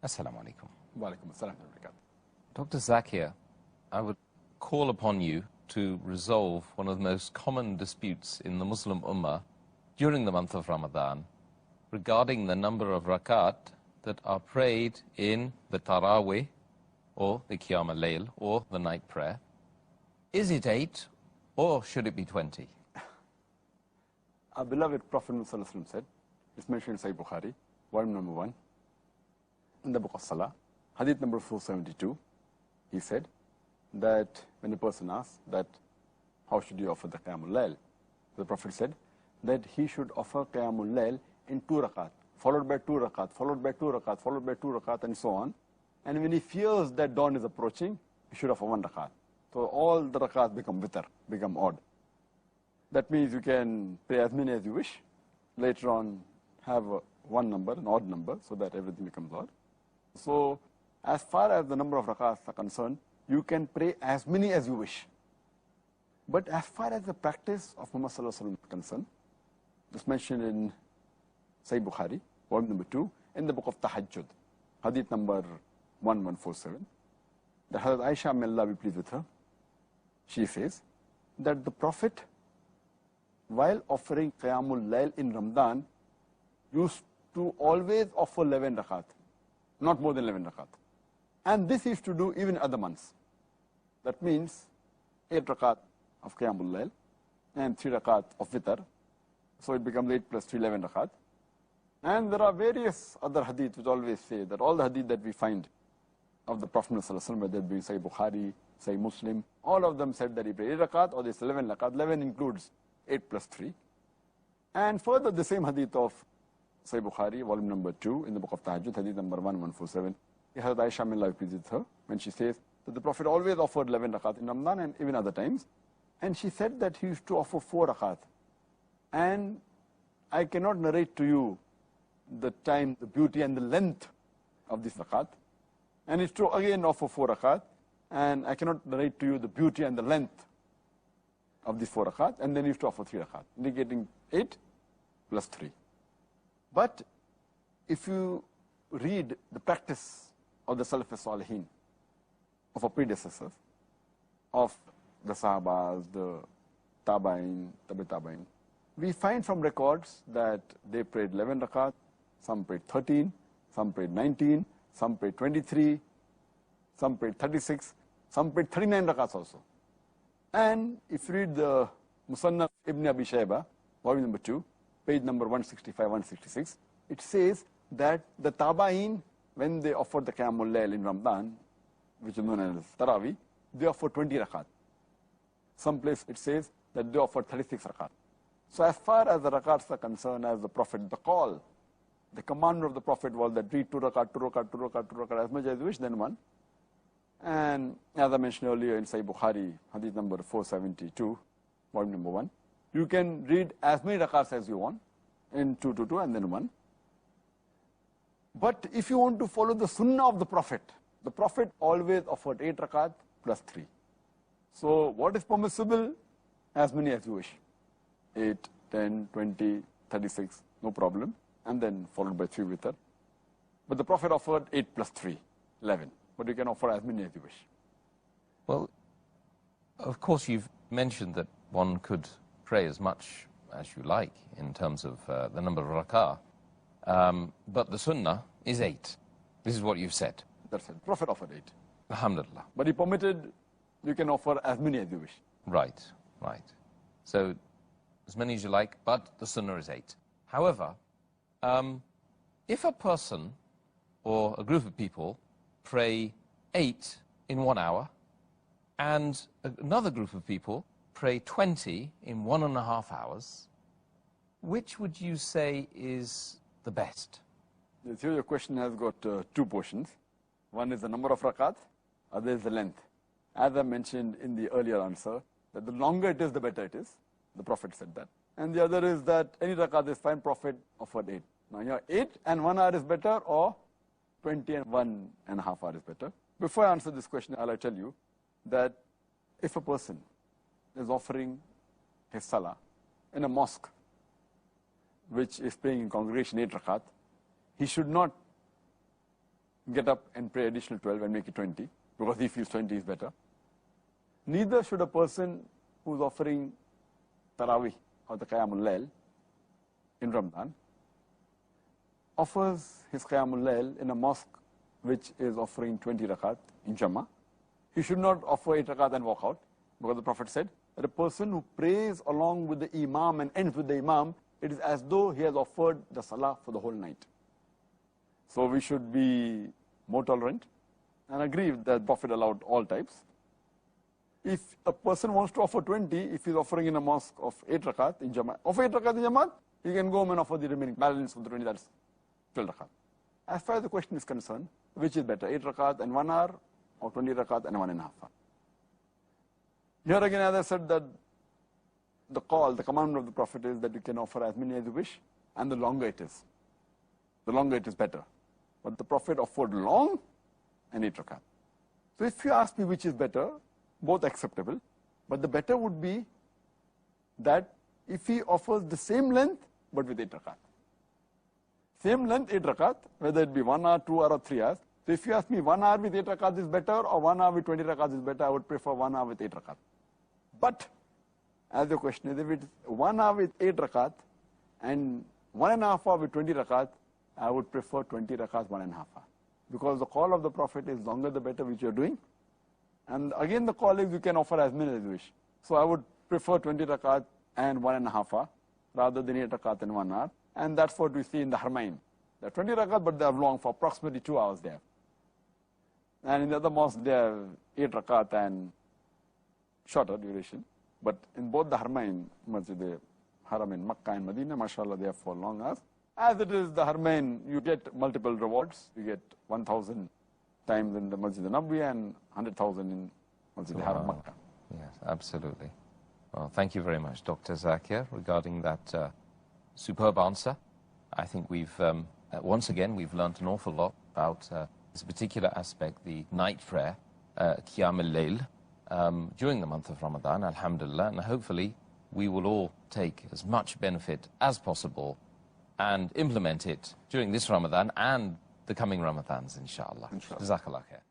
Assalamu alaikum. Wa alaikum assalam wa barakatuh. Dr. Zakir, I would call upon you to resolve one of the most common disputes in the Muslim Ummah during the month of Ramadan regarding the number of Rakaat that are prayed in the Tarawaih or the Qiyam al-Layl or the night prayer. Is it 8 or should it be 20? Our beloved Prophet ﷺ said, it's mentioned in Sahih Bukhari, volume number 1, in the book of Salah, hadith number 472, he said that when a person asks that how should you offer the Qiyamul Layl, the Prophet said that he should offer Qiyamul Layl in 2 Rakaat, followed by 2 Rakaat, followed by 2 Rakaat, followed by 2 Rakaat, and so on. And when he fears that dawn is approaching, he should offer 1 Rakaat. So all the Rakaat become witr, become odd. That means you can pray as many as you wish. Later on, have one number, an odd number, so that everything becomes odd. So as far as the number of Rakaats are concerned, you can pray as many as you wish. But as far as the practice of Muhammad Sallallahu Alaihi Wasallam is concerned, it's mentioned in Sahih Bukhari, volume number 2, in the book of Tahajjud, hadith number 1147, that Hazrat Aisha, may Allah be pleased with her, she says that the Prophet, while offering Qiyamul Layl in Ramadan, used to always offer 11 Rakaat, not more than 11 Rakaat. And this is to do even other months. That means 8 Rakaat of Qiyamul Layl and 3 Rakaat of Witr. So it becomes 8 plus 3, 11 Rakaat. And there are various other hadith which always say that all the hadith that we find of the Prophet ﷺ, whether it be Sahih Bukhari, Sahih Muslim, all of them said that he prayed 8 Rakaat or this 11 Rakaat. 11 includes 8 plus 3. And further, the same hadith of Sahih Bukhari, volume number 2, in the book of Tahajjud, hadith number 1147, Hazrat Aisha, may Allah be pleased with her, when she says that the Prophet always offered 11 Rakaat in Ramadan and even other times. And she said that he used to offer 4 Rakaat. And I cannot narrate to you the time, the beauty and the length of this Rakaat. And it's to again offer 4 Rakaat. And I cannot narrate to you the beauty and the length of this 4 Rakaat. And then he used to offer 3 Rakaat, indicating 8 plus 3. But if you read the practice of the Salaf Salihin, of our predecessors, of the Sahabas, the Tabain, Tabi-Tabain, we find from records that they prayed 11 Rakaat, some prayed 13, some prayed 19, some prayed 23, some prayed 36, some prayed 39 Rakaats also. And if you read the Musannaf Ibn Abi Shayba, volume number 2, page number 165, 166, it says that the Tabain, when they offered the Qiyamul Layl in Ramadan, which is known as Tarawaih, they offered 20 Rakaat. Some place it says that they offered 36 Rakaat. So as far as the Rakaats are concerned, as the Prophet, the call, the command of the Prophet was that read 2 Rakaat, 2 Rakaat, 2 Rakaat, 2 Rakaat, as much as you wish, then 1. And as I mentioned earlier in Sahih Bukhari, hadith number 472, volume number 1, you can read as many Rakaats as you want, in 2, 2, 2, and then 1. But if you want to follow the Sunnah of the Prophet always offered 8 Rakaat plus 3. So what is permissible? As many as you wish. 8, 10, 20, 36, no problem. And then followed by 3 witr. But the Prophet offered 8 plus 3, 11. But you can offer as many as you wish. Well, of course, you've mentioned that one could pray as much as you like in terms of the number of rak'ah. But the sunnah is 8. This is what you've said. That's it. Prophet offered 8. Alhamdulillah. But he permitted, you can offer as many as you wish. Right, right. So, as many as you like, but the sunnah is 8. However, if a person or a group of people pray 8 in 1 hour, and another group of people pray 20 in 1.5 hours, which would you say is the best? Here your question has got 2 portions. One is the number of Rakaat, other is the length. As I mentioned in the earlier answer, that the longer it is, the better it is. The Prophet said that. And the other is that any Rakaat is fine, Prophet offered 8. Now here 8 and 1 hour is better, or 20 and 1.5 hour is better. Before I answer this question, I'll tell you that if a person is offering his salah in a mosque, which is praying in congregation 8 Rakaat, he should not get up and pray additional 12 and make it 20, because he feels 20 is better. Neither should a person who's offering Tarawaih or the Qiyamul Layl in Ramadan offers his Qiyamul Layl in a mosque which is offering 20 Rakaat in Jama. He should not offer 8 Rakaat and walk out, because the Prophet said that a person who prays along with the Imam and ends with the Imam, it is as though he has offered the Salah for the whole night. So we should be more tolerant and agree that the Prophet allowed all types. If a person wants to offer 20, if he's offering in a mosque of 8 Rakaat in Jamaat, offer 8 Rakaat in Jamaat, he can go home and offer the remaining balance of the 20, that's 12 Rakaat. As far as the question is concerned, which is better, 8 Rakaat and 1 hour, or 20 Rakaat and 1.5 hour? Here again, as I said, that the commandment of the Prophet is that you can offer as many as you wish, and the longer it is. The longer it is better. But the Prophet offered long and 8 Rakaat. So if you ask me which is better, both acceptable, but the better would be that if he offers the same length, but with 8 Rakaat. Same length, 8 Rakaat, whether it be 1 hour, 2 hours, or 3 hours. So if you ask me 1 hour with 8 Rakaat is better, or 1 hour with 20 Rakaat is better, I would prefer 1 hour with 8 Rakaat. But, as the question is, if it's 1 hour with 8 Rakaat, and 1.5 hour with 20 Rakaat, I would prefer 20 Rakaat, 1.5 hour. Because the call of the Prophet is longer the better, which you're doing. And again, the call is you can offer as many as you wish. So I would prefer 20 Rakaat and 1.5 hour, rather than 8 Rakaat and 1 hour. And that's what we see in the Haramain. They're 20 Rakaat, but they are long for approximately 2 hours there. And in the other mosques, they are 8 Rakaat and shorter duration. But in both the Haramain, Masjid Haram in Makkah and Medina, mashallah, they are for long hours. As it is the Haramain, you get multiple rewards. You get 1,000 times in the Masjid al-Nabawi and 100,000 in Masjid Haram Makkah. Yes, absolutely. Well, thank you very much, Dr. Zakir, regarding that superb answer. I think we've, once again, we've learned an awful lot about this particular aspect, the night prayer, Qiyam al-Layl, during the month of Ramadan, alhamdulillah, and hopefully we will all take as much benefit as possible and implement it during this Ramadan and the coming Ramadans, inshallah. Jazakallah khair.